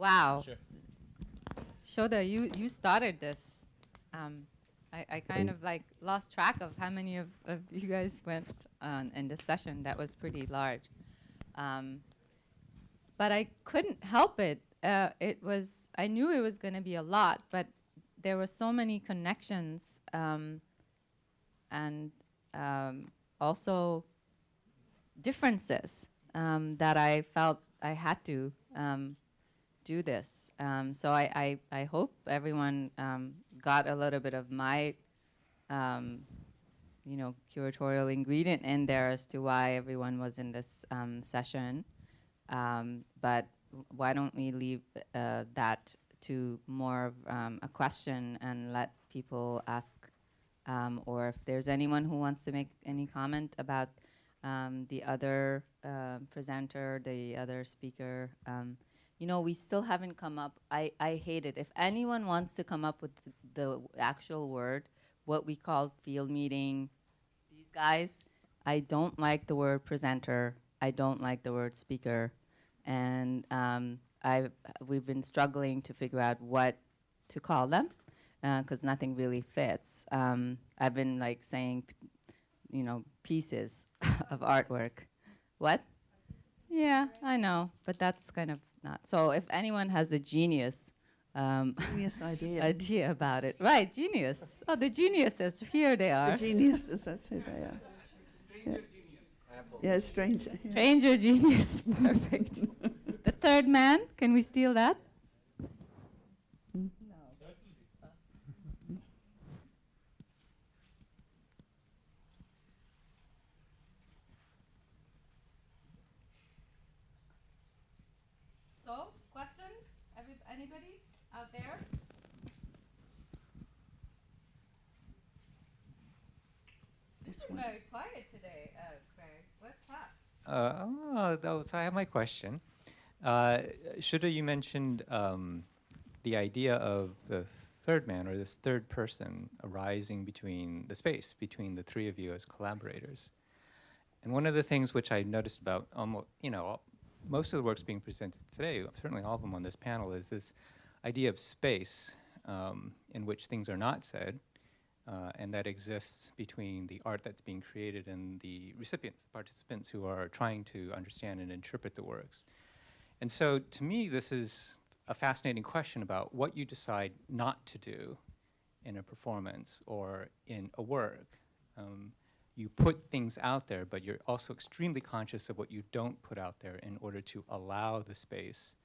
Wow. Sure. Shuddha, you started this. I kind of like lost track of how many of you guys went on in this session. That was pretty large. But I couldn't help it. I knew it was going to be a lot, but there were so many connections and also differences that I felt I had to do this. So I hope everyone got a little bit of my curatorial ingredient in there as to why everyone was in this session. But why don't we leave that to more of a question and let people ask, or if there's anyone who wants to make any comment about the other presenter, the other speaker. We still haven't come up. I hate it. If anyone wants to come up with the actual word, what we call field meeting, these guys, I don't like the word presenter. I don't like the word speaker. And we've been struggling to figure out what to call them because nothing really fits. I've been like saying, pieces of artwork. What? Yeah, I know, but that's kind of not. So if anyone has a genius Genius idea about it. Right, genius. Oh, the geniuses, here they are. The geniuses, that's who they are. Stranger genius. Yeah, stranger. Yeah. Stranger genius, perfect. The third man, can we steal that? Mm. So, questions? Anybody out there? This You're one. very quiet today, Craig. What's that? So I have my question. Shuddha, you mentioned the idea of the third man, or this third person arising between the space, between the three of you as collaborators. And one of the things which I noticed about most of the works being presented today, certainly all of them on this panel, is this idea of space in which things are not said, and that exists between the art that's being created and the recipients, participants who are trying to understand and interpret the works. And so to me, this is a fascinating question about what you decide not to do in a performance or in a work. You put things out there, but you're also extremely conscious of what you don't put out there in order to allow the space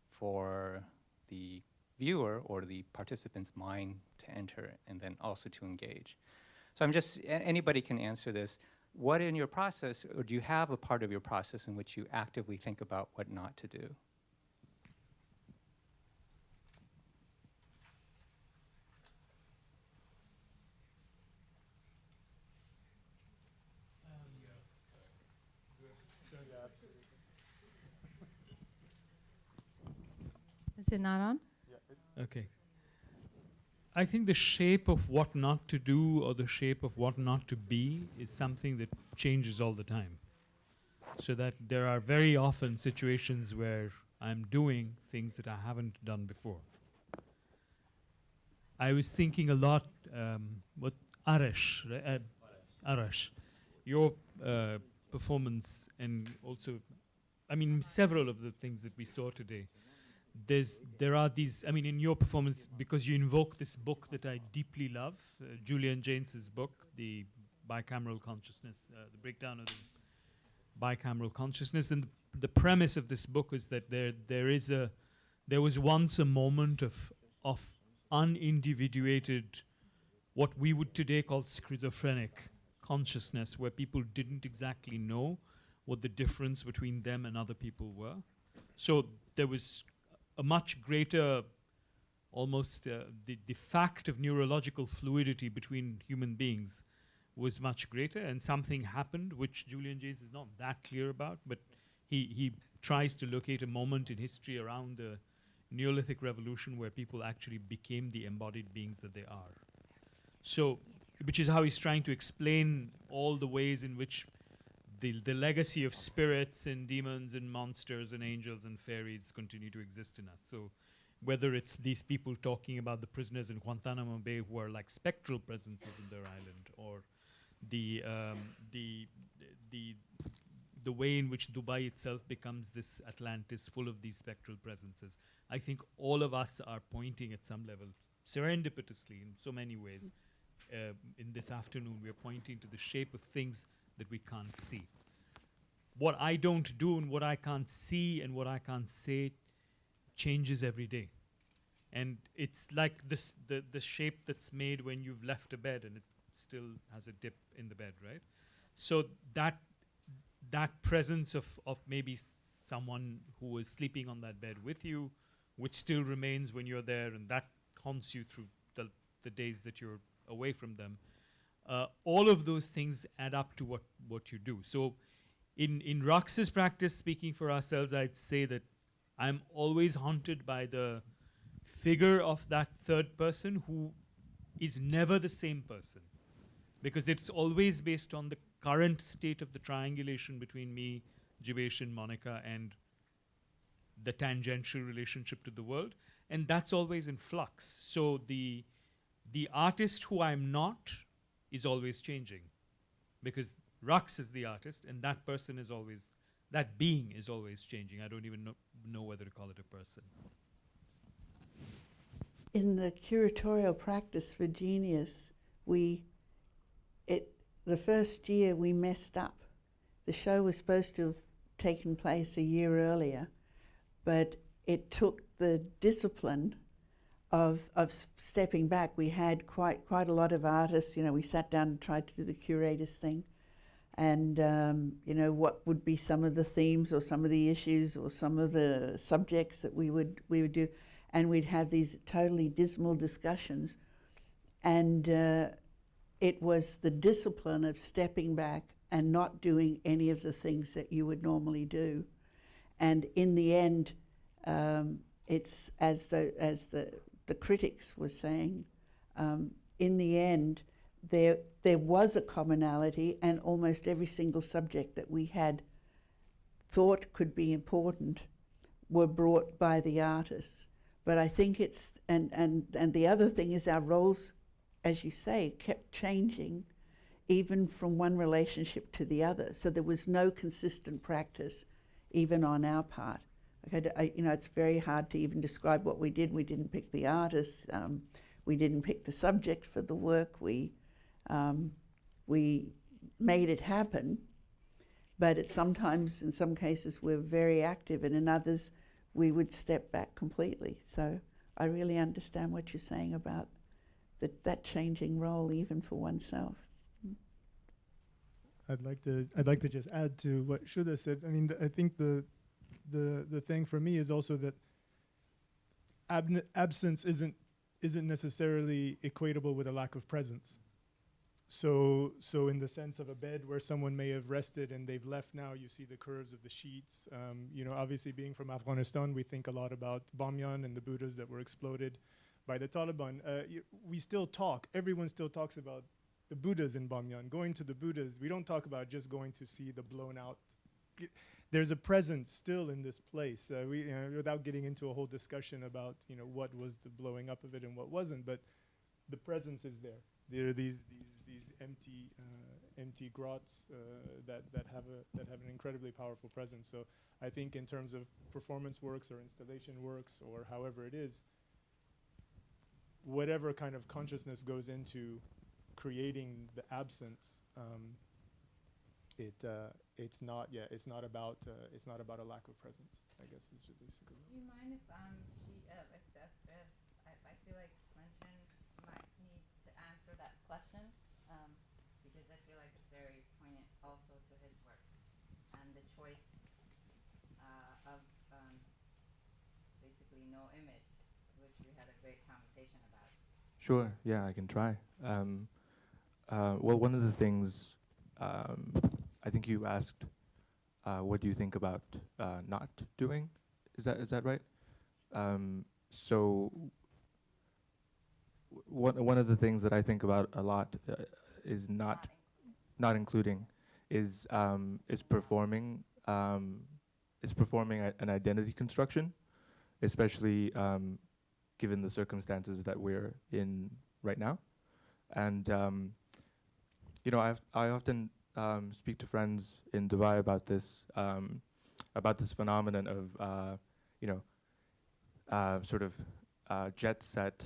for the viewer or the participant's mind to enter and then also to engage. So anybody can answer this. What in your process, or do you have a part of your process in which you actively think about what not to do? Is it not on? Okay. I think the shape of what not to do or the shape of what not to be is something that changes all the time. So that there are very often situations where I'm doing things that I haven't done before. I was thinking a lot, what Arash, Arash, your performance, and also, several of the things that we saw today. There are these, in your performance, because you invoke this book that I deeply love, Julian Jaynes's book, The Bicameral Consciousness, the breakdown of the bicameral consciousness. And the premise of this book is that there was once a moment of unindividuated, what we would today call schizophrenic consciousness, where people didn't exactly know what the difference between them and other people were. So there was a much greater, almost the fact of neurological fluidity between human beings was much greater, and something happened which Julian Jaynes is not that clear about, but he tries to locate a moment in history around the Neolithic revolution where people actually became the embodied beings that they are. So, which is how he's trying to explain all the ways in which the legacy of spirits and demons and monsters and angels and fairies continue to exist in us. So whether it's these people talking about the prisoners in Guantanamo Bay who are like spectral presences in their island, or the way in which Dubai itself becomes this Atlantis full of these spectral presences. I think all of us are pointing at some level, serendipitously in so many ways. In this afternoon, we are pointing to the shape of things that we can't see. What I don't do and what I can't see and what I can't say changes every day. And it's like this, the shape that's made when you've left a bed and it still has a dip in the bed, right? So that presence of maybe someone who was sleeping on that bed with you, which still remains when you're there, and that haunts you through the days that you're away from them. All of those things add up to what you do. So in Raqs's practice, speaking for ourselves, I'd say that I'm always haunted by the figure of that third person who is never the same person, because it's always based on the current state of the triangulation between me, Jibesh, and Monica, and the tangential relationship to the world, and that's always in flux. So the artist who I'm not is always changing, because Raqs is the artist, and that person is always, that being is always changing. I don't even know whether to call it a person. In the curatorial practice for Genius, the first year we messed up. The show was supposed to have taken place a year earlier, but it took the discipline of stepping back. We had quite a lot of artists. We sat down and tried to do the curators thing, and what would be some of the themes or some of the issues or some of the subjects that we would do, and we'd have these totally dismal discussions, and it was the discipline of stepping back and not doing any of the things that you would normally do. And in the end, it's as the critics were saying, in the end, there was a commonality, and almost every single subject that we had thought could be important were brought by the artists. But I think it's, and the other thing is our roles, as you say, kept changing even from one relationship to the other. So there was no consistent practice even on our part. It's very hard to even describe what we did. We didn't pick the artists. We didn't pick the subject for the work. We made it happen, but in some cases, we're very active, and in others, we would step back completely. So I really understand what you're saying about that changing role, even for oneself. I'd like to just add to what Shuddha said. I mean, I think the thing for me is also that absence isn't necessarily equatable with a lack of presence. So in the sense of a bed where someone may have rested and they've left now, you see the curves of the sheets. Obviously being from Afghanistan, we think a lot about Bamyan and the Buddhas that were exploded by the Taliban. We still talk, everyone still talks about the Buddhas in Bamyan. Going to the Buddhas, we don't talk about just going to see the blown out. There's a presence still in this place. Without getting into a whole discussion about what was the blowing up of it and what wasn't, but the presence is there. There are these empty grots that have an incredibly powerful presence. So I think in terms of performance works or installation works or however it is, whatever kind of consciousness goes into creating the absence, it's not about a lack of presence, I guess is basically. Do you mind if I feel like Lantian might need to answer that question, because I feel like it's very poignant also to his work and the choice of basically no image, which we had a great conversation about. Sure, yeah, I can try. Well, one of the things, I think you asked, what do you think about not doing? Is that right? So one of the things that I think about a lot is not including is performing an identity construction, especially given the circumstances that we're in right now. And you know, I often speak to friends in Dubai about this phenomenon of you know, sort of jet set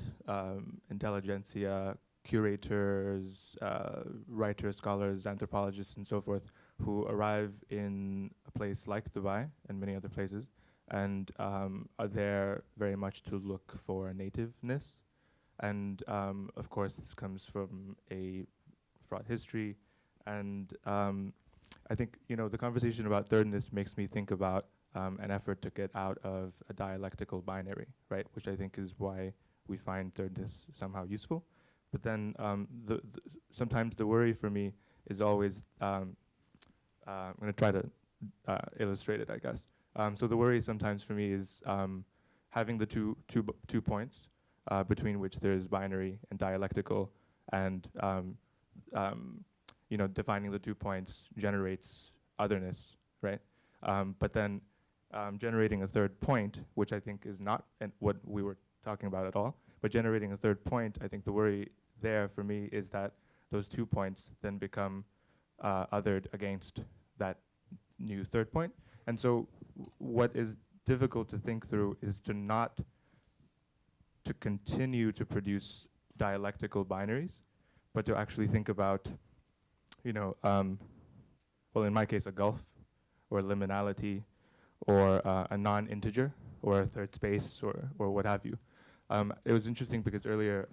intelligentsia, curators, writers, scholars, anthropologists, and so forth, who arrive in a place like Dubai and many other places, and are there very much to look for nativeness. And of course, this comes from a fraught history. And I think, you know, the conversation about thirdness makes me think about an effort to get out of a dialectical binary, right? Which I think is why we find thirdness somehow useful. But then sometimes the worry for me is always, I'm going to try to illustrate it, I guess. So the worry sometimes for me is having the two points between which there's binary and dialectical, and you know, defining the 2 points generates otherness, right? But then generating a third point, which I think is not what we were talking about at all, but generating a third point, I think the worry there for me is that those 2 points then become othered against that new third point. And so what is difficult to think through is to not to continue to produce dialectical binaries, but to actually think about, you know, well, in my case, a gulf, or liminality, or a non-integer, or a third space, or what have you. It was interesting because earlier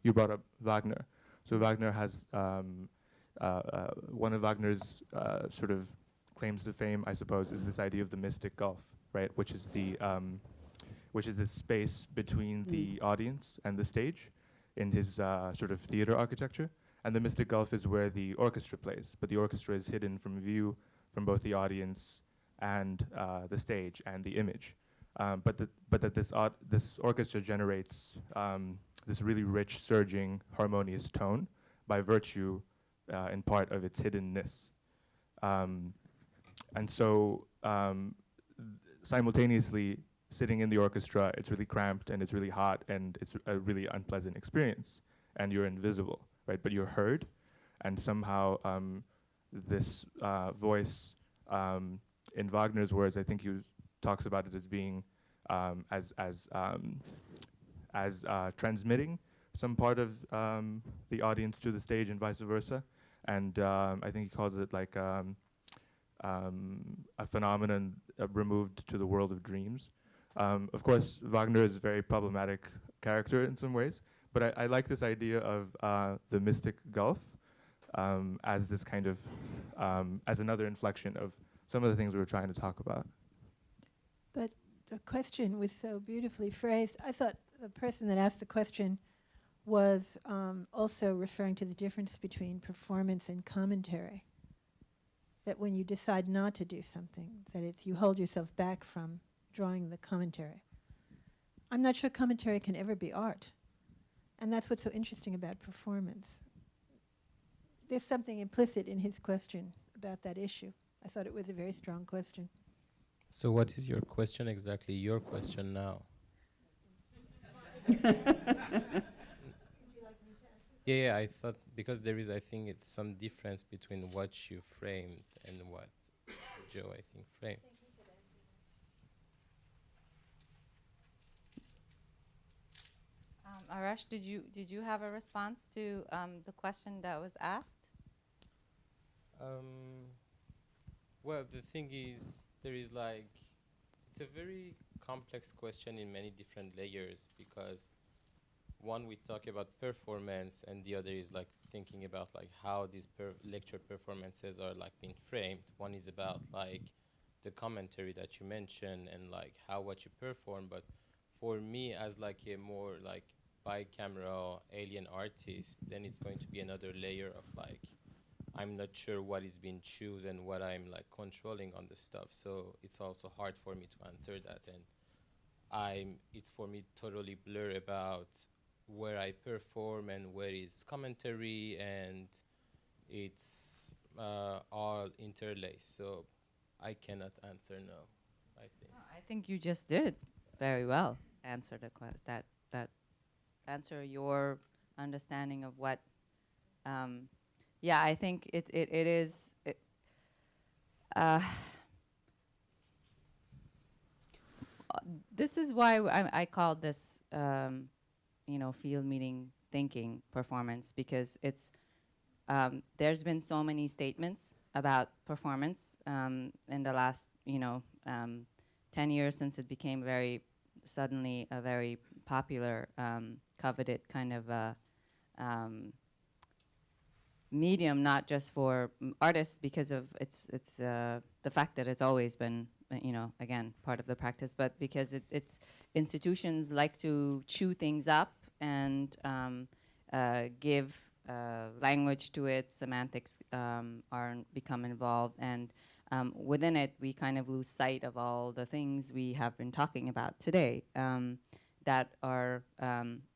you brought up Wagner. So Wagner has one of Wagner's sort of claims to fame, I suppose, is this idea of the mystic gulf, right? Which is this space between the audience and the stage in his sort of theater architecture. And the mystic gulf is where the orchestra plays, but the orchestra is hidden from view from both the audience and the stage and the image. But that this orchestra generates this really rich, surging, harmonious tone by virtue, in part, of its hiddenness. And so simultaneously, sitting in the orchestra, it's really cramped and it's really hot and it's a really unpleasant experience, and you're invisible, right? But you're heard, and somehow this voice, in Wagner's words, I think he talks about it as being as transmitting some part of the audience to the stage and vice versa. And I think he calls it like a phenomenon removed to the world of dreams. Of course, Wagner is a very problematic character in some ways, but I like this idea of the mystic gulf as this kind of, as another inflection of some of the things we were trying to talk about. But the question was so beautifully phrased. I thought the person that asked the question was also referring to the difference between performance and commentary. That when you decide not to do something, that it's you hold yourself back from drawing the commentary. I'm not sure commentary can ever be art. And that's what's so interesting about performance. There's something implicit in his question about that issue. I thought it was a very strong question. So what is your question exactly? Your question now. Yeah, I thought, because there is, I think, it's some difference between what you framed and what Joe, I think, framed. Arash, did you have a response to the question that was asked? Well, the thing is, there is like, it's a very complex question in many different layers, because one, we talk about performance, and the other is like thinking about like how these lecture performances are like being framed. One is about like the commentary that you mentioned and like how what you perform. But for me, as like a more like bicameral alien artist, then it's going to be another layer of like, I'm not sure what is being chosen and what I'm like controlling on the stuff. So it's also hard for me to answer that. And it's for me totally blur about where I perform and where is commentary, and it's all interlaced. So I cannot answer no, I think. No, I think you just did very well answer the that answer your understanding of what. Yeah, I think it is. This is why I call this, field meeting thinking performance, because it's there's been so many statements about performance in the last 10 years since it became suddenly a very popular, coveted kind of medium, not just for artists because of it's the fact that it's always been again part of the practice, but because it's institutions like to chew things up and give language to it. Semantics become involved, and within it we kind of lose sight of all the things we have been talking about today that are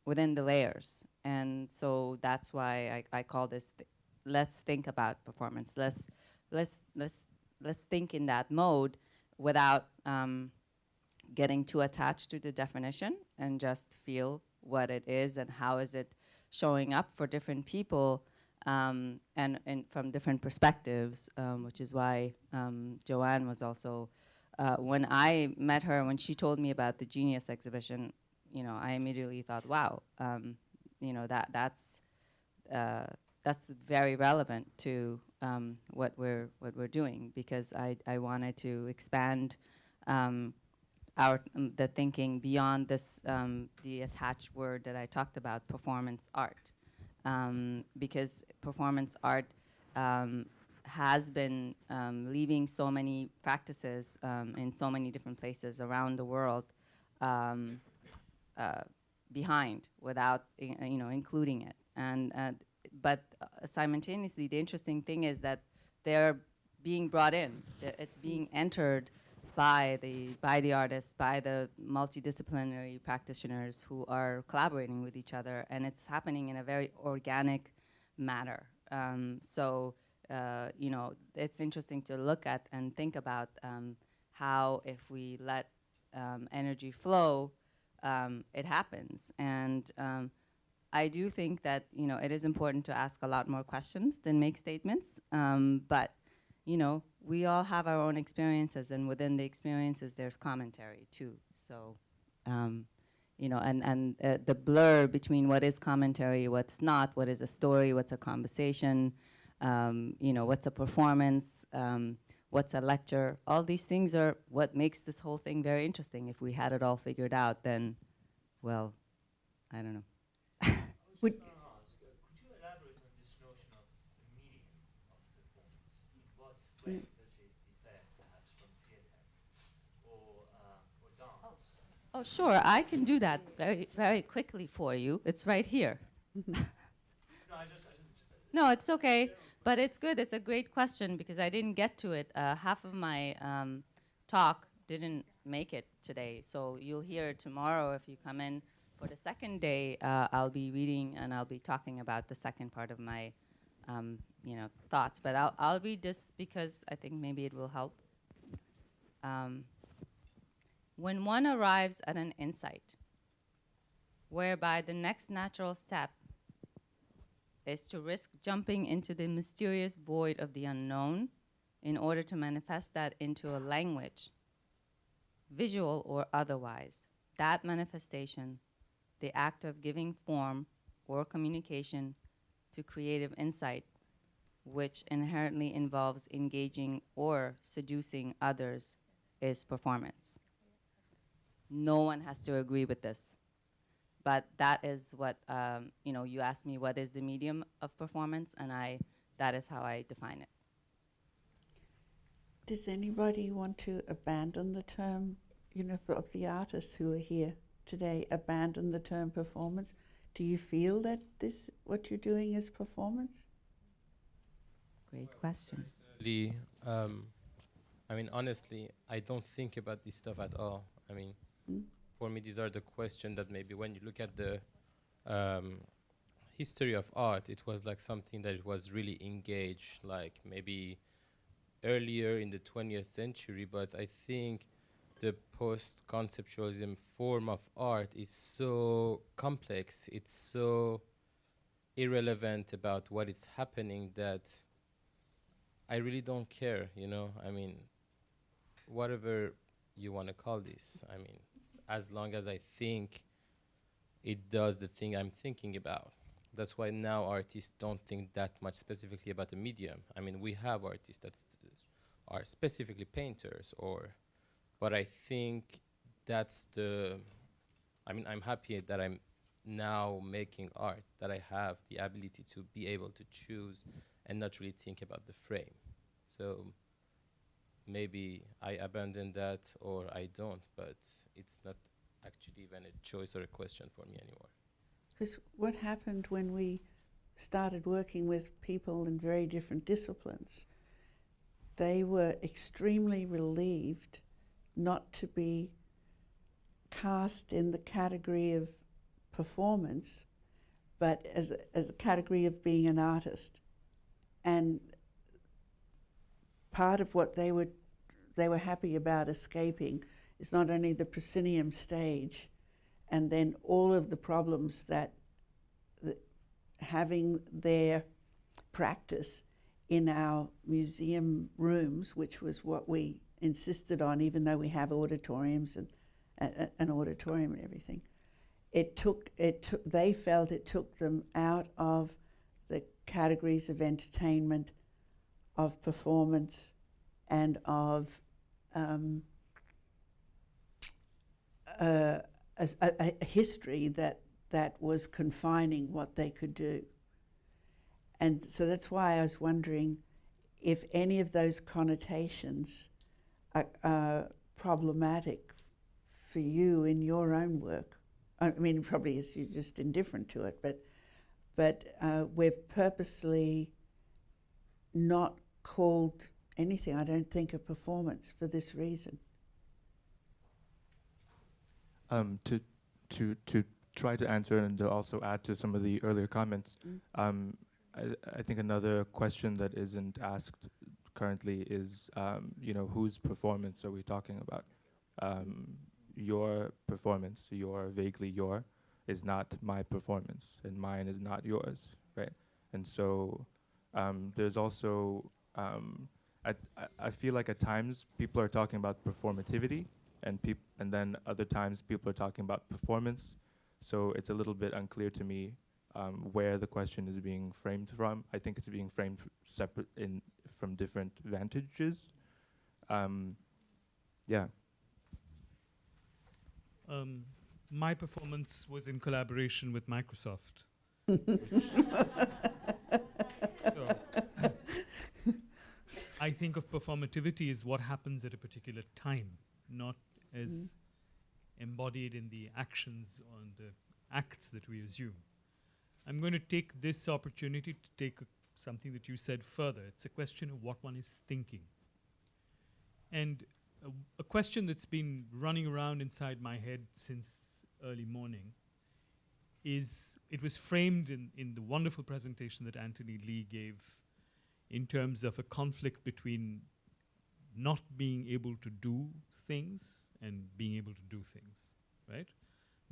within the layers. And so that's why I call this let's think about performance. Let's think in that mode without getting too attached to the definition, and just feel what it is and how is it showing up for different people and from different perspectives, which is why Joanne was also, when I met her, when she told me about the Genius exhibition, I immediately thought, wow, that's very relevant to what we're doing, because I wanted to expand the thinking beyond this the attached word that I talked about, performance art, because performance art has been leaving so many practices in so many different places around the world behind without including it. And but simultaneously, the interesting thing is that they're being brought in. It's being entered by the artists, by the multidisciplinary practitioners who are collaborating with each other, and it's happening in a very organic manner. It's interesting to look at and think about how, if we let energy flow, it happens. And I do think that it is important to ask a lot more questions than make statements. But we all have our own experiences, and within the experiences, there's commentary too. So, and the blur between what is commentary, what's not, what is a story, what's a conversation, what's a performance, what's a lecture. All these things are what makes this whole thing very interesting. If we had it all figured out, then, well, I don't know. Could you elaborate on this notion of the medium of performance? In what way does it differ, perhaps, from theatre or dance? Oh, sure, I can do that very, very quickly for you. It's right here. No, it's okay, but it's good. It's a great question, because I didn't get to it. Half of my talk didn't make it today, so you'll hear it tomorrow if you come in. For the second day, I'll be reading and I'll be talking about the second part of my, thoughts. But I'll read this because I think maybe it will help. When one arrives at an insight, whereby the next natural step is to risk jumping into the mysterious void of the unknown in order to manifest that into a language, visual or otherwise, that manifestation, the act of giving form or communication to creative insight, which inherently involves engaging or seducing others, is performance. No one has to agree with this, but that is what, you asked me what is the medium of performance, and that is how I define it. Does anybody want to abandon the term, of the artists who are here today, abandon the term performance? Do you feel that what you're doing is performance? Great question. Honestly, I don't think about this stuff at all. For me, these are the questions that maybe when you look at the history of art, it was like something that it was really engaged, like maybe earlier in the 20th century, but I think the post-conceptualism form of art is so complex, it's so irrelevant about what is happening that I really don't care, you know? I mean, whatever you want to call this, I mean, as long as I think it does the thing I'm thinking about. That's why now artists don't think that much specifically about the medium. I mean, we have artists that are specifically painters, but I think that's I mean, I'm happy that I'm now making art, that I have the ability to be able to choose and not really think about the frame. So maybe I abandon that or I don't, but it's not actually even a choice or a question for me anymore. Because what happened when we started working with people in very different disciplines, they were extremely relieved not to be cast in the category of performance, but as a category of being an artist. And part of what they were happy about escaping is not only the proscenium stage and then all of the problems that having their practice in our museum rooms, which was what we insisted on, even though we have auditoriums and an auditorium and everything. They felt it took them out of the categories of entertainment, of performance, and of a history that was confining what they could do. And so that's why I was wondering if any of those connotations are problematic for you in your own work. I mean, probably is you're just indifferent to it, but we've purposely not called anything, I don't think, a performance for this reason. To try to answer and to also add to some of the earlier comments, I think another question that isn't asked currently is, you know, whose performance are we talking about? Your performance, vaguely your, is not my performance, and mine is not yours, right? And so there's also, I feel like at times people are talking about performativity, and then other times people are talking about performance. So it's a little bit unclear to me where the question is being framed from. I think it's being framed separate from different vantages. Yeah. My performance was in collaboration with Microsoft. So, I think of performativity as what happens at a particular time, not as embodied in the actions or the acts that we assume. I'm going to take this opportunity to take something that you said further. It's a question of what one is thinking. And a question that's been running around inside my head since early morning is, it was framed in the wonderful presentation that Anthony Lee gave in terms of a conflict between not being able to do things and being able to do things, right?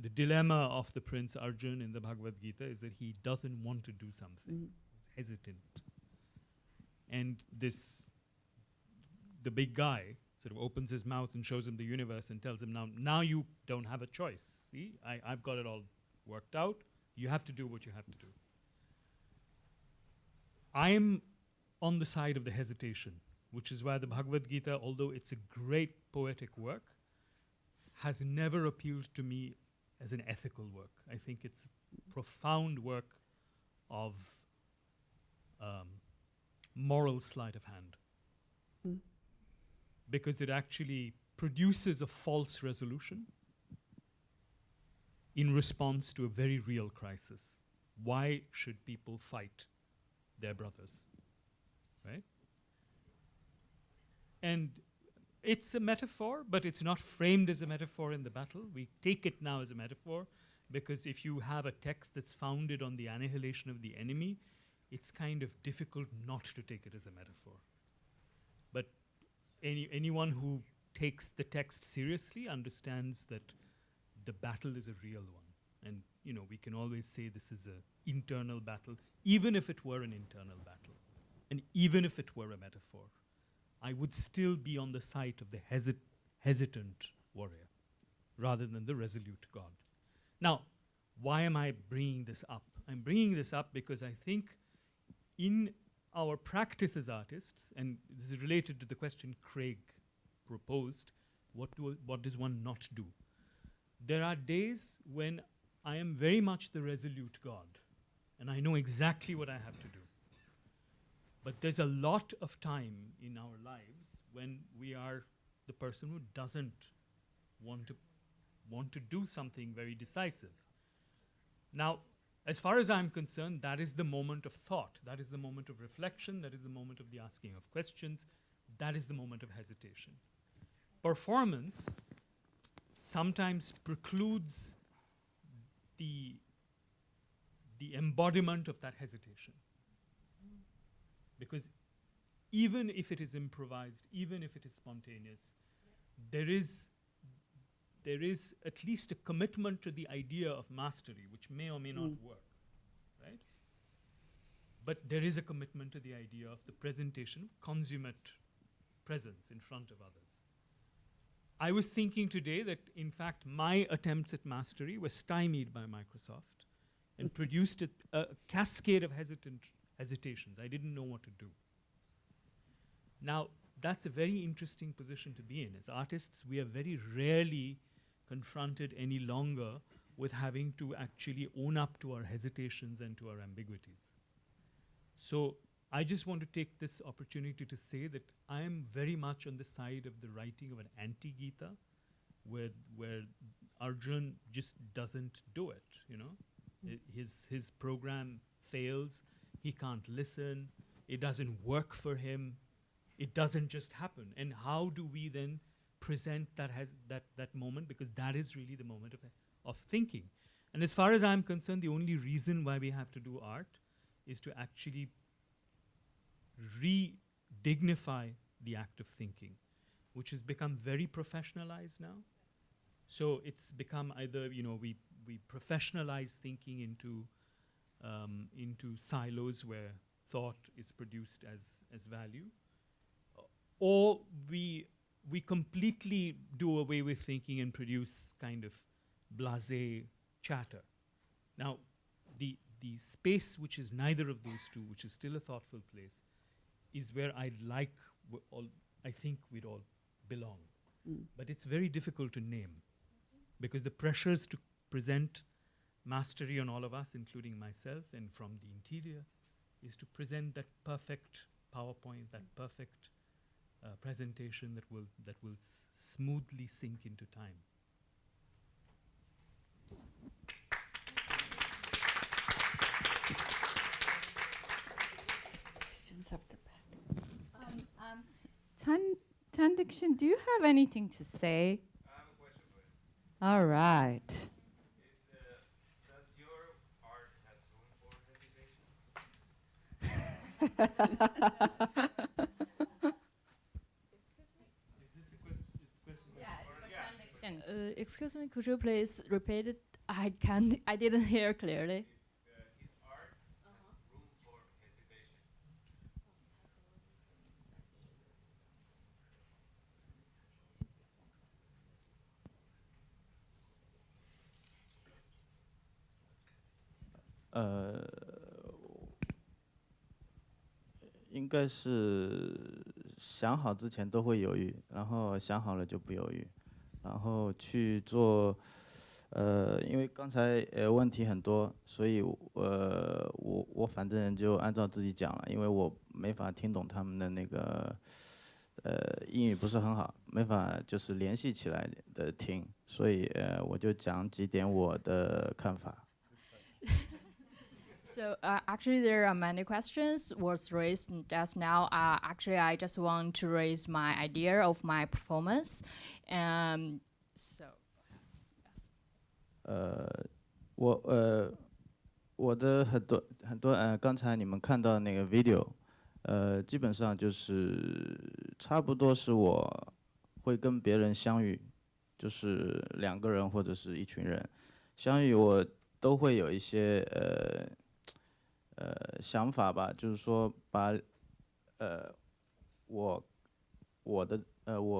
The dilemma of the Prince Arjun in the Bhagavad Gita is that he doesn't want to do something. He's hesitant. And the big guy sort of opens his mouth and shows him the universe and tells him, now you don't have a choice. See, I've got it all worked out. You have to do what you have to do. I'm on the side of the hesitation, which is why the Bhagavad Gita, although it's a great poetic work, has never appealed to me as an ethical work. I think it's a profound work of moral sleight of hand. Because it actually produces a false resolution in response to a very real crisis. Why should people fight their brothers, right? And it's a metaphor, but it's not framed as a metaphor in the battle. We take it now as a metaphor. Because if you have a text that's founded on the annihilation of the enemy, it's kind of difficult not to take it as a metaphor. But anyone who takes the text seriously understands that the battle is a real one. And we can always say this is an internal battle, even if it were an internal battle. And even if it were a metaphor, I would still be on the side of the hesitant warrior rather than the resolute god. Now, why am I bringing this up? I'm bringing this up because I think in our practice as artists, and this is related to the question Craig proposed, what does one not do? There are days when I am very much the resolute god, and I know exactly what I have to do. But there's a lot of time in our lives when we are the person who doesn't want to do something very decisive. Now, as far as I'm concerned, that is the moment of thought. That is the moment of reflection. That is the moment of the asking of questions. That is the moment of hesitation. Performance sometimes precludes the embodiment of that hesitation. Because even if it is improvised, even if it is spontaneous, there is at least a commitment to the idea of mastery, which may or may not work, right? But there is a commitment to the idea of the presentation, consummate presence in front of others. I was thinking today that, in fact, my attempts at mastery were stymied by Microsoft and produced a cascade of hesitations. I didn't know what to do. Now, that's a very interesting position to be in. As artists, we are very rarely confronted any longer with having to actually own up to our hesitations and to our ambiguities. So I just want to take this opportunity to say that I am very much on the side of the writing of an anti-Gita, where Arjun just doesn't do it, His program fails, he can't listen, it doesn't work for him, it doesn't just happen. And how do we then present that moment? Because that is really the moment of thinking. And as far as I'm concerned, the only reason why we have to do art is to actually re-dignify the act of thinking, which has become very professionalized now. So it's become either, we professionalize thinking into silos where thought is produced as value, or we completely do away with thinking and produce kind of blasé chatter. Now, the space which is neither of those two, which is still a thoughtful place, is where I think we'd all belong. But it's very difficult to name, because the pressures to present mastery on all of us, including myself, and from the interior, is to present that perfect PowerPoint, that perfect presentation that will smoothly sink into time. Questions up the back. Dixin, do you have anything to say? I have a question for you. All right. Does your art has room for hesitation? Excuse me, could you please repeat it? I didn't hear clearly. His art has room for hesitation.应该是想好之前都会犹豫，然后想好了就不犹豫，然后去做。因为刚才问题很多，所以我反正就按照自己讲了，因为我没法听懂他们的那个英语不是很好，没法就是联系起来的听，所以我就讲几点我的看法。So actually, there are many questions was raised just now. Actually, I just want to raise my idea of my performance. So. 我的很多刚才你们看到那个 video，基本上就是差不多是我会跟别人相遇，就是2个人或者是一群人相遇，我都会有一些想法吧，就是说把我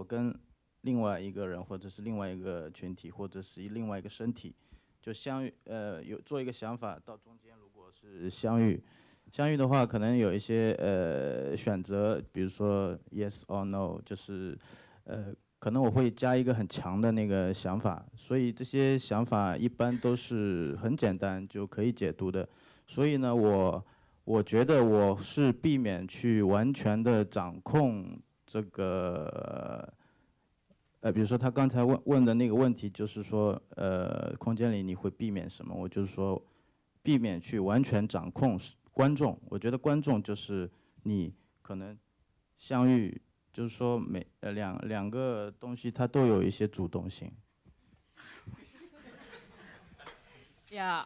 跟另外一个人或者是另外一个群体或者是另外一个身体。就相遇，有做一个想法，到中间如果是相遇的话，可能有一些选择，比如说 yes or no， 就是可能我会加一个很强的那个想法，所以这些想法一般都是很简单就可以解读的。所以呢，我觉得我是避免去完全的掌控这个。比如说他刚才问的那个问题，就是说，空间里你会避免什么？我就是说，避免去完全掌控观众。我觉得观众就是你可能相遇，就是说两个东西它都有一些主动性。Yeah,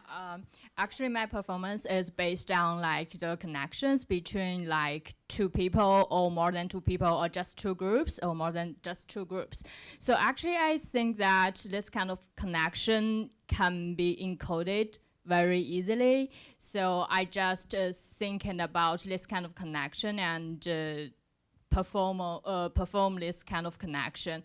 actually my performance is based on like the connections between like 2 people or more than 2 people or just 2 groups or more than just 2 groups. So actually I think that this kind of connection can be encoded very easily. So I just thinking about this kind of connection and perform this kind of connection.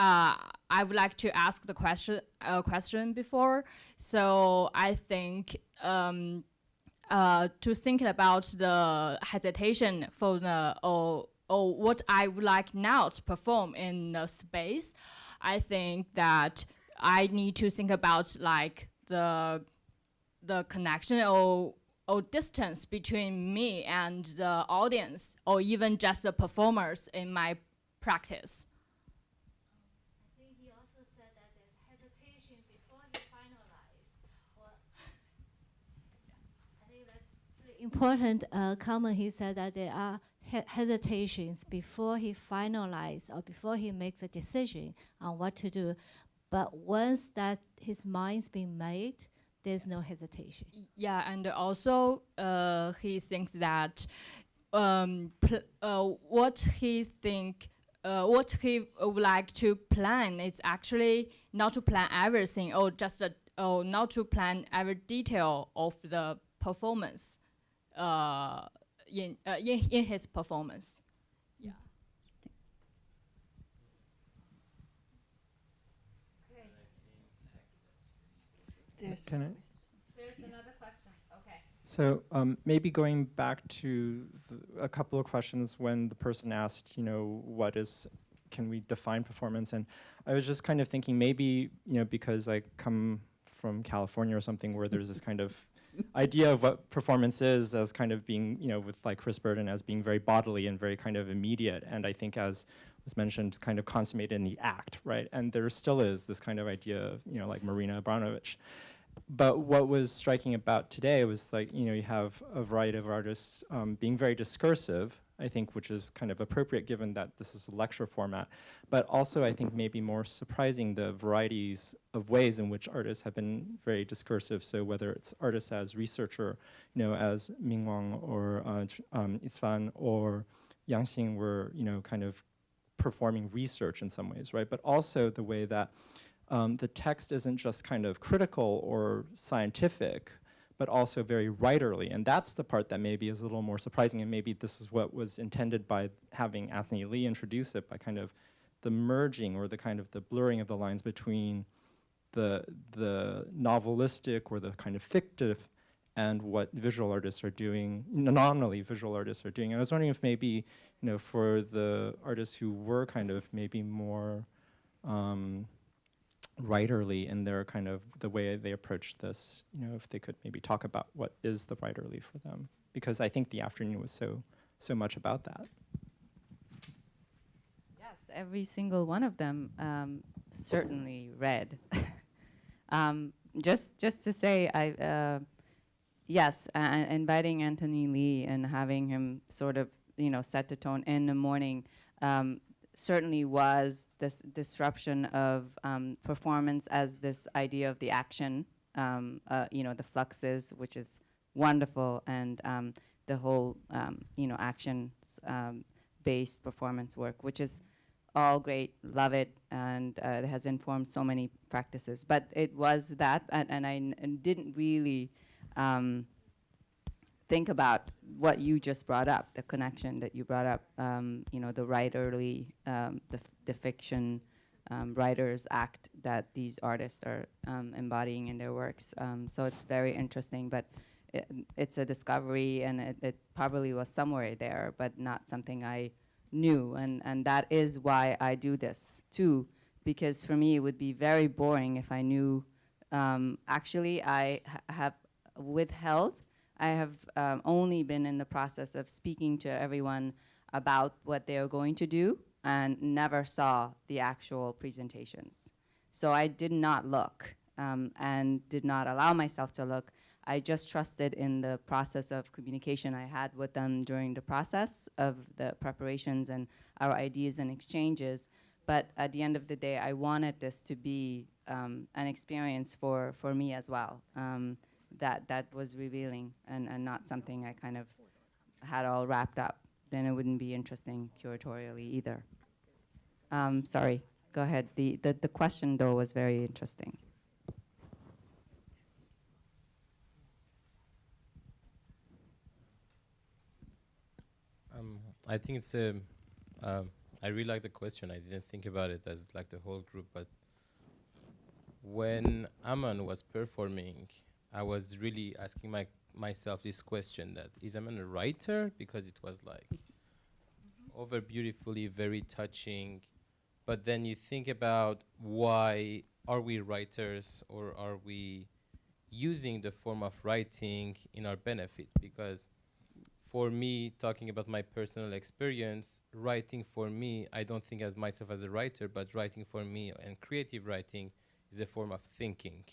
I would like to ask the question before. So I think to think about the hesitation for the or what I would like now to perform in the space, I think that I need to think about like the connection or distance between me and the audience, or even just the performers in my practice. Important comment. He said that there are hesitations before he finalizes or before he makes a decision on what to do, but once that his mind's been made, there's no hesitation. Yeah, and also he thinks that what he would like to plan is actually not to plan everything or just or not to plan every detail of the performance. In his performance, yeah. There's another question. Okay. So maybe going back to a couple of questions when the person asked, can we define performance? And I was just kind of thinking maybe, because I come from California or something where there's this kind of idea of what performance is as kind of being, with like Chris Burden as being very bodily and very kind of immediate. And I think as was mentioned, kind of consummated in the act, right? And there still is this kind of idea of, like Marina Abramovich. But what was striking about today was like, you have a variety of artists being very discursive, I think, which is kind of appropriate given that this is a lecture format. But also, I think maybe more surprising the varieties of ways in which artists have been very discursive. So whether it's artists as researcher, as Mingwang or Isfan or Yangxing were, kind of performing research in some ways, right? But also the way that the text isn't just kind of critical or scientific, but also very writerly. And that's the part that maybe is a little more surprising, and maybe this is what was intended by having Anthony Lee introduce it, by kind of the merging or the kind of the blurring of the lines between the novelistic or the kind of fictive and what visual artists are doing, nominally visual artists are doing. And I was wondering if maybe, for the artists who were kind of maybe more writerly in their kind of the way they approach this, if they could maybe talk about what is the writerly for them, because I think the afternoon was so much about that. Yes, every single one of them certainly read. Just to say, yes, inviting Anthony Lee and having him sort of set the tone in the morning. Certainly was this disruption of performance as this idea of the action the fluxes, which is wonderful, and the whole, action-based performance work, which is all great, love it, and it has informed so many practices. But it was that, and I didn't really think about what you just brought up, the connection that you brought up, the writerly, the fiction writers act that these artists are embodying in their works. So it's very interesting, but it's a discovery, and it probably was somewhere there, but not something I knew. And that is why I do this too, because for me it would be very boring if I knew. Actually, I have withheld. I have only been in the process of speaking to everyone about what they are going to do, and never saw the actual presentations. So I did not look and did not allow myself to look. I just trusted in the process of communication I had with them during the process of the preparations and our ideas and exchanges. But at the end of the day, I wanted this to be an experience for me as well. That was revealing, and not something I kind of had all wrapped up. Then it wouldn't be interesting curatorially either. Sorry, go ahead. The question, though, was very interesting. I think it's I really like the question. I didn't think about it as like the whole group, but when Aman was performing, I was really asking myself this question: that is Aman a writer? Because it was like over beautifully, very touching. But then you think about, why are we writers, or are we using the form of writing in our benefit? Because for me, talking about my personal experience, writing for me, I don't think as myself as a writer, but writing for me and creative writing is a form of thinking.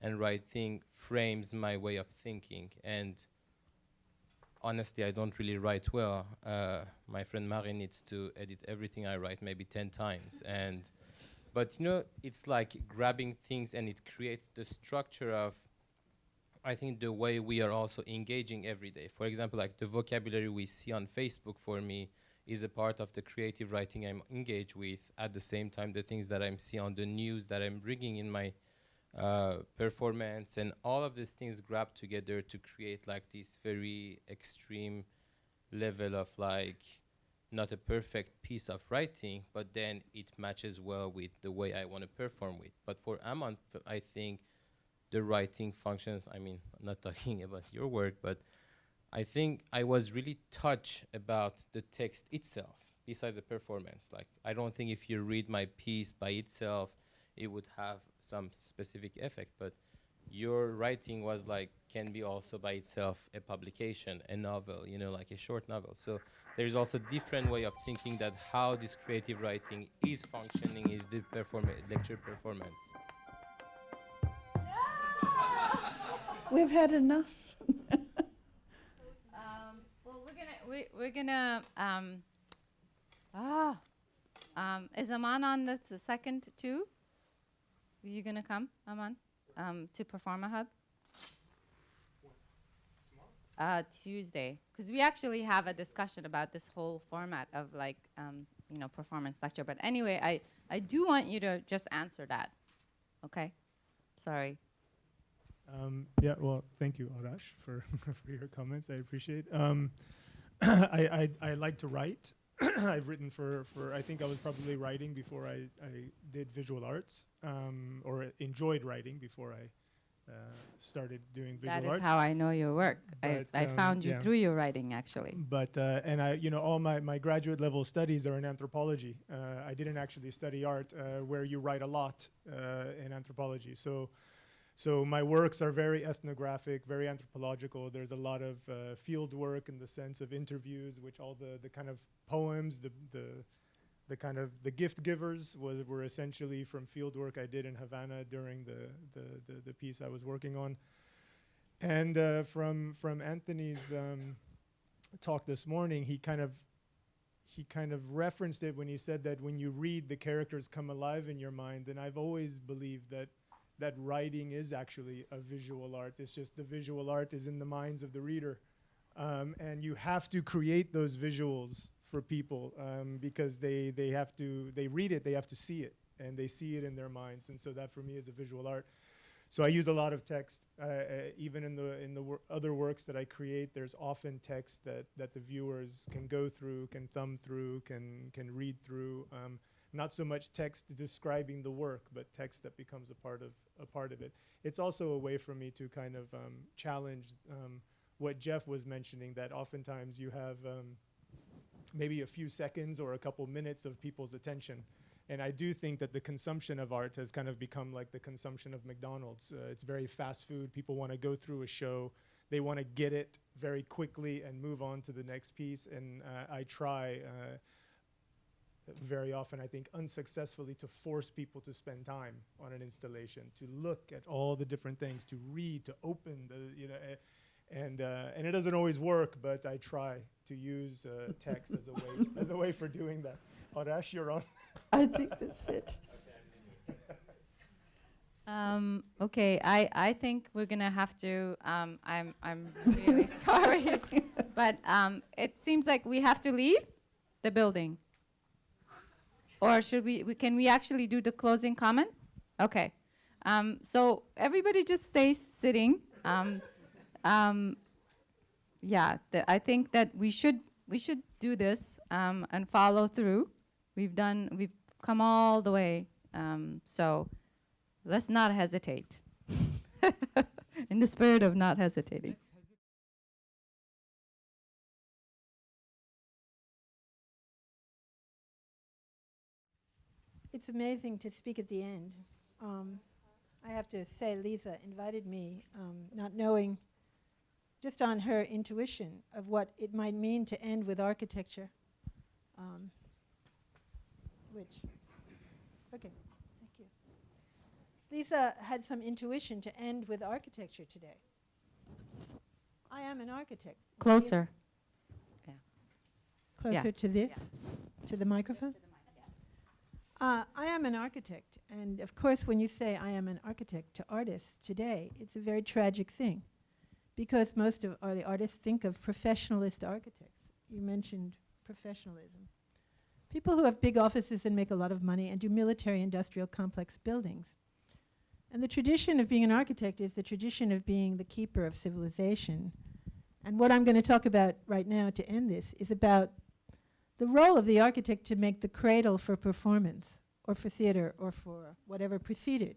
And writing frames my way of thinking. And honestly, I don't really write well. My friend Marie needs to edit everything I write maybe 10 times. But it's like grabbing things, and it creates the structure of, I think, the way we are also engaging every day. For example, like the vocabulary we see on Facebook for me is a part of the creative writing I'm engaged with. At the same time, the things that I'm seeing on the news that I'm bringing in my performance, and all of these things grab together to create like this very extreme level of like, not a perfect piece of writing, but then it matches well with the way I want to perform with. But for Aman, I think the writing functions, I mean, I'm not talking about your work, but I think I was really touched about the text itself, besides the performance. Like, I don't think if you read my piece by itself, it would have some specific effect, but your writing was like, can be also by itself a publication, a novel, like a short novel. So there's also different way of thinking that how this creative writing is functioning is the lecture performance. We've had enough. Well, we're gonna is Aman on the second too? Are you gonna come, Aman, to Performa Hub? Tuesday, because we actually have a discussion about this whole format of like performance lecture. But anyway, I do want you to just answer that. Okay, sorry. Yeah, well, thank you, Arash, for your comments. I appreciate. I like to write. I've written for I think I was probably writing before I did visual arts, or enjoyed writing before I started doing visual arts. That is how I know your work. I found you through your writing, actually. But and all my graduate level studies are in anthropology. I didn't actually study art, where you write a lot in anthropology. So my works are very ethnographic, very anthropological. There's a lot of field work in the sense of interviews, which all the kind of poems, the kind of the gift givers were essentially from field work I did in Havana during the piece I was working on. And from Anthony's talk this morning, he kind of referenced it when he said that when you read, the characters come alive in your mind. And I've always believed that that writing is actually a visual art. It's just the visual art is in the minds of the reader. And you have to create those visuals for people because they read it, they have to see it, and they see it in their minds. And so that for me is a visual art. So I use a lot of text. Even in the other works that I create, there's often text that the viewers can go through, can thumb through, can read through. Not so much text describing the work, but text that becomes a part of it. It's also a way for me to kind of challenge what Jeff was mentioning, that oftentimes you have maybe a few seconds or a couple minutes of people's attention. And I do think that the consumption of art has kind of become like the consumption of McDonald's. It's very fast food. People want to go through a show. They want to get it very quickly and move on to the next piece. And I try very often, I think, unsuccessfully, to force people to spend time on an installation, to look at all the different things, to read, to open the, and it doesn't always work, but I try to use text as a way for doing that. Arash, you're on. I think that's it. Okay, I think we're gonna have to. I'm really sorry, but it seems like we have to leave the building. Or should can we actually do the closing comment? Okay. So everybody just stays sitting. Yeah, I think that we should do this and follow through. We've come all the way. So let's not hesitate. In the spirit of not hesitating. It's amazing to speak at the end. I have to say, Leeza invited me, not knowing, just on her intuition of what it might mean to end with architecture. Okay, thank you. Leeza had some intuition to end with architecture today. I am an architect. Closer. Yeah. Closer Yeah. to this? Yeah. To the microphone? I am an architect, and of course when you say I am an architect to artists today, it's a very tragic thing, because most of the artists think of professionalist architects. You mentioned professionalism. People who have big offices and make a lot of money and do military industrial complex buildings. And the tradition of being an architect is the tradition of being the keeper of civilization. And what I'm going to talk about right now to end this is about the role of the architect to make the cradle for performance, or for theater, or for whatever preceded.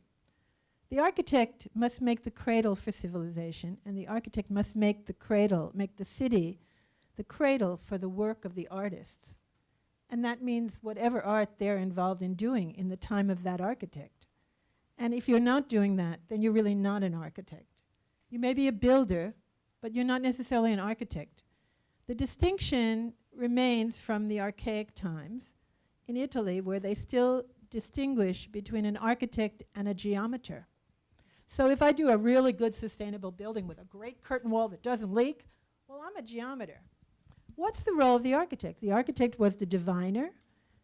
The architect must make the cradle for civilization, and the architect must make the cradle, make the city the cradle for the work of the artists. And that means whatever art they're involved in doing in the time of that architect. And if you're not doing that, then you're really not an architect. You may be a builder, but you're not necessarily an architect. The distinction remains from the archaic times in Italy, where they still distinguish between an architect and a geometer. So if I do a really good sustainable building with a great curtain wall that doesn't leak, well, I'm a geometer. What's the role of the architect? The architect was the diviner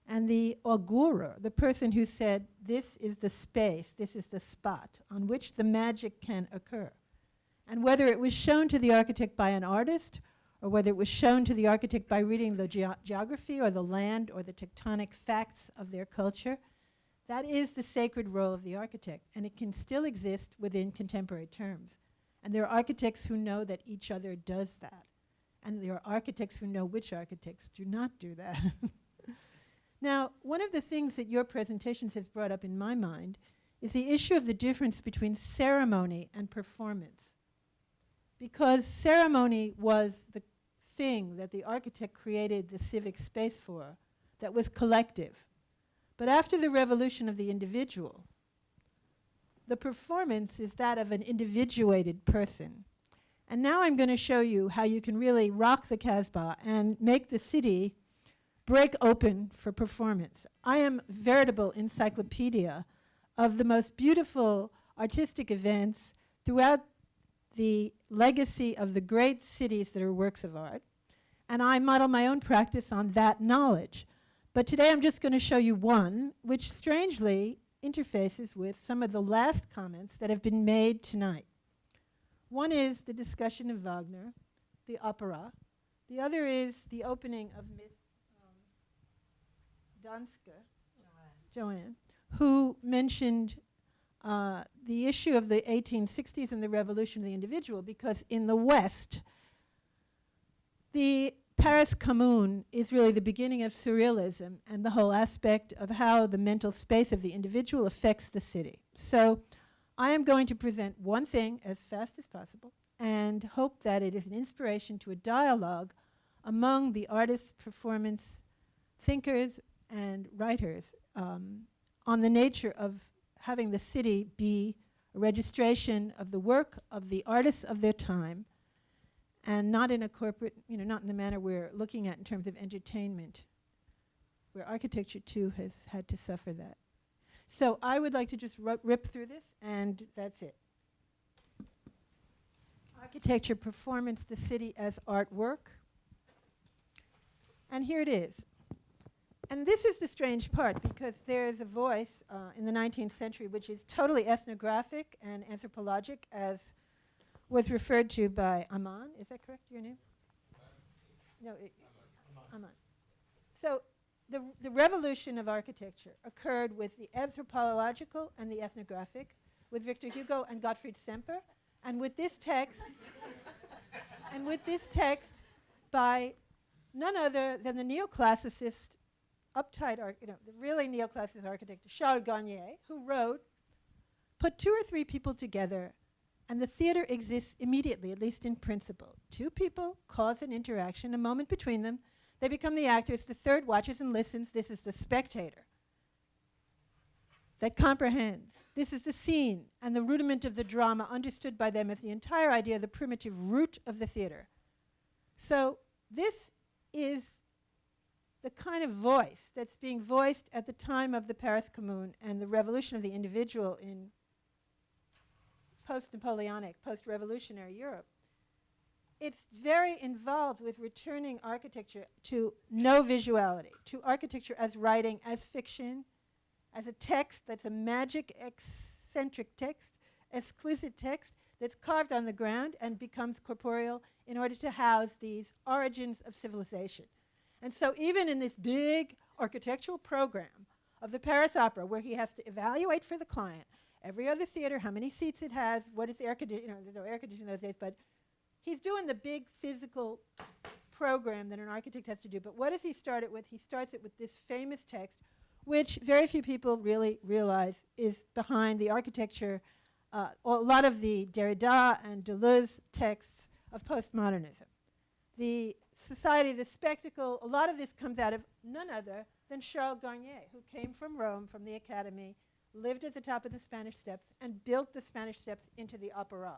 and the augurer, the person who said, this is the space, this is the spot on which the magic can occur. And whether it was shown to the architect by an artist, or whether it was shown to the architect by reading the geography or the land or the tectonic facts of their culture, that is the sacred role of the architect, and it can still exist within contemporary terms. And there are architects who know that each other does that, and there are architects who know which architects do not do that. Now, one of the things that your presentations has brought up in my mind is the issue of the difference between ceremony and performance. Because ceremony was the thing that the architect created the civic space for, that was collective. But after the revolution of the individual, the performance is that of an individuated person. And now I'm going to show you how you can really rock the Casbah and make the city break open for performance. I am a veritable encyclopedia of the most beautiful artistic events throughout the legacy of the great cities that are works of art, and I model my own practice on that knowledge. But today I'm just going to show you one, which strangely interfaces with some of the last comments that have been made tonight. One is the discussion of Wagner, the opera. The other is the opening of Miss DANZKER, Joanne, who mentioned the issue of the 1860s and the revolution of the individual, because in the West, the Paris Commune is really the beginning of surrealism and the whole aspect of how the mental space of the individual affects the city. So I am going to present one thing as fast as possible and hope that it is an inspiration to a dialogue among the artists, performance thinkers, and writers on the nature of having the city be a registration of the work of the artists of their time, and not in a corporate, not in the manner we're looking at in terms of entertainment, where architecture too has had to suffer that. So I would like to just rip through this, and that's it. Architecture, performance, the city as artwork. And here it is. And this is the strange part, because there is a voice in the 19th century which is totally ethnographic and anthropologic, as was referred to by Aman. Is that correct, your name? No, Aman. So the revolution of architecture occurred with the anthropological and the ethnographic, with Victor Hugo and Gottfried Semper, and with this text, by none other than the neoclassicist, uptight, the really neoclassicist architect, Charles Garnier, who wrote, put 2 or 3 people together and the theater exists immediately, at least in principle. 2 people cause an interaction, a moment between them. They become the actors. The third watches and listens. This is the spectator that comprehends. This is the scene and the rudiment of the drama understood by them as the entire idea, the primitive root of the theater. So this is the kind of voice that's being voiced at the time of the Paris Commune and the revolution of the individual in post-Napoleonic, post-revolutionary Europe. It's very involved with returning architecture to no visuality, to architecture as writing, as fiction, as a text that's a magic, eccentric text, exquisite text that's carved on the ground and becomes corporeal in order to house these origins of civilization. And so even in this big architectural program of the Paris Opera, where he has to evaluate for the client every other theater, how many seats it has, what is air conditioning, there's no air conditioning those days, but he's doing the big physical program that an architect has to do. But what does he start it with? He starts it with this famous text, which very few people really realize is behind the architecture, a lot of the Derrida and Deleuze texts of postmodernism. The society, the spectacle, a lot of this comes out of none other than Charles Garnier, who came from Rome, from the Academy, lived at the top of the Spanish Steps, and built the Spanish Steps into the opera.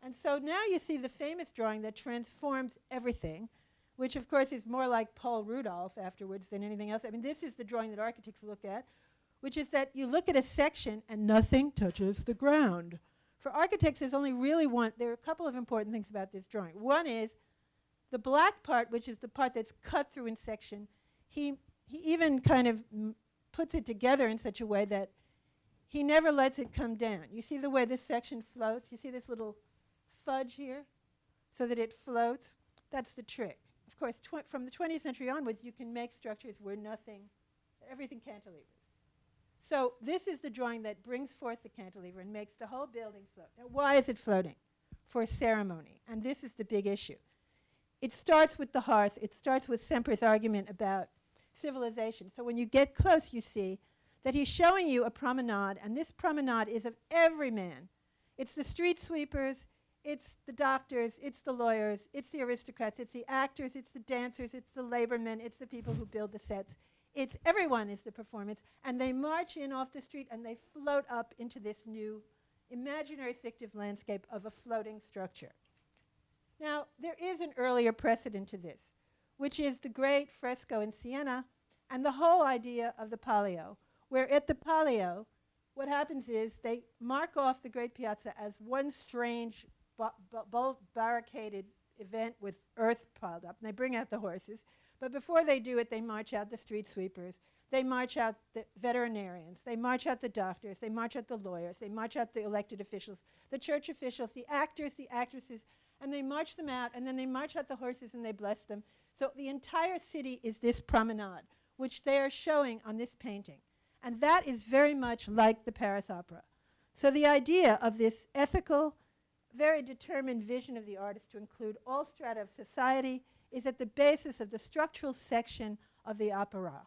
And so now you see the famous drawing that transforms everything, which of course is more like Paul Rudolph afterwards than anything else. I mean, this is the drawing that architects look at, which is that you look at a section and nothing touches the ground. For architects, there's only really one, there are a couple of important things about this drawing. One is the black part, which is the part that's cut through in section. He even kind of puts it together in such a way that he never lets it come down. You see the way this section floats? You see this little fudge here so that it floats? That's the trick. Of course, from the 20th century onwards, you can make structures where everything cantilevers. So this is the drawing that brings forth the cantilever and makes the whole building float. Now, why is it floating? For ceremony. And this is the big issue. It starts with the hearth. It starts with Semper's argument about civilization. So when you get close, you see that he's showing you a promenade, and this promenade is of every man. It's the street sweepers, it's the doctors, it's the lawyers, it's the aristocrats, it's the actors, it's the dancers, it's the labormen, it's the people who build the sets. It's everyone is the performance, and they march in off the street and they float up into this new imaginary fictive landscape of a floating structure. Now, there is an earlier precedent to this, which is the great fresco in Siena and the whole idea of the Palio, where at the Palio, what happens is they mark off the great piazza as one strange barricaded event with earth piled up, and they bring out the horses. But before they do it, they march out the street sweepers. They march out the veterinarians, they march out the doctors, they march out the lawyers, they march out the elected officials, the church officials, the actors, the actresses, and they march them out, and then they march out the horses and they bless them. So the entire city is this promenade, which they are showing on this painting. And that is very much like the Paris Opera. So the idea of this ethical, very determined vision of the artist to include all strata of society is at the basis of the structural section of the opera.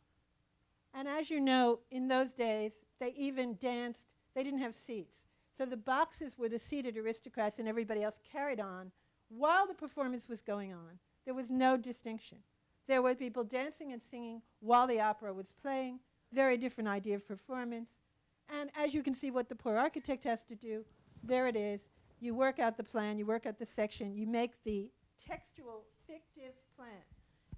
And as you know, in those days, they even danced, they didn't have seats. So the boxes were the seated aristocrats and everybody else carried on while the performance was going on. There was no distinction. There were people dancing and singing while the opera was playing, very different idea of performance. And as you can see what the poor architect has to do, there it is. You work out the plan, you work out the section, you make the textual, fictive plan.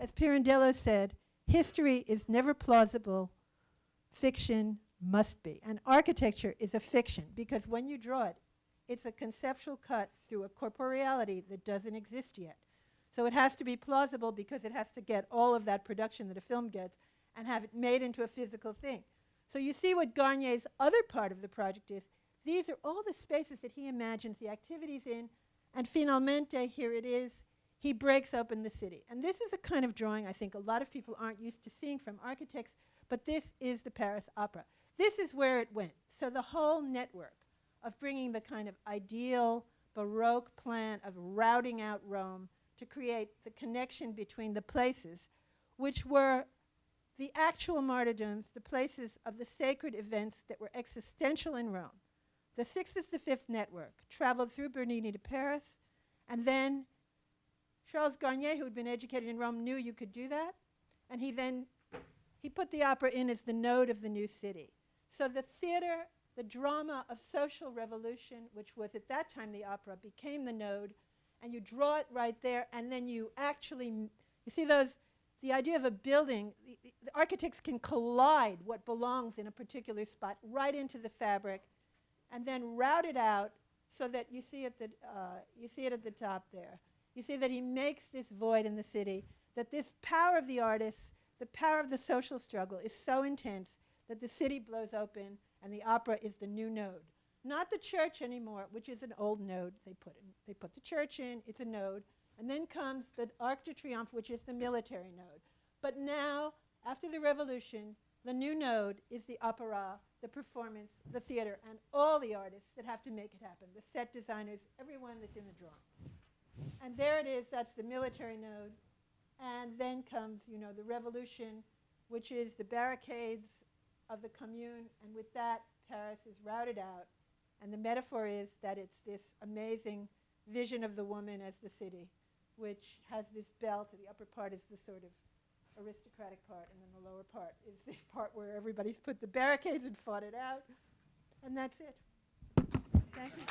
As Pirandello said, history is never plausible, fiction must be. And architecture is a fiction because when you draw it, it's a conceptual cut through a corporeality that doesn't exist yet. So it has to be plausible because it has to get all of that production that a film gets and have it made into a physical thing. So you see what Garnier's other part of the project is. These are all the spaces that he imagines the activities in, and finalmente, here it is, he breaks open the city. And this is a kind of drawing I think a lot of people aren't used to seeing from architects, but this is the Paris Opera. This is where it went. So the whole network of bringing the kind of ideal Baroque plan of routing out Rome to create the connection between the places, which were the actual martyrdoms, the places of the sacred events that were existential in Rome. The Sixtus V network traveled through Bernini to Paris, and then Charles Garnier, who had been educated in Rome, knew you could do that, and he put the opera in as the node of the new city. So the theater, the drama of social revolution, which was at that time the opera, became the node, and you draw it right there, and then you actually, you see those, the idea of a building, the architects can collide what belongs in a particular spot right into the fabric, and then route it out so that you see it at the top there. You see that he makes this void in the city, that this power of the artist, the power of the social struggle is so intense that the city blows open and the opera is the new node. Not the church anymore, which is an old node. They put the church in, it's a node. And then comes the Arc de Triomphe, which is the military node. But now, after the revolution, the new node is the opera, the performance, the theater, and all the artists that have to make it happen, the set designers, everyone that's in the drawing. And there it is, that's the military node. And then comes, you know, the revolution, which is the barricades of the commune, and with that, Paris is routed out. And the metaphor is that it's this amazing vision of the woman as the city, which has this belt, and the upper part is the sort of aristocratic part, and then the lower part is the part where everybody's put the barricades and fought it out. And that's it. Thank you.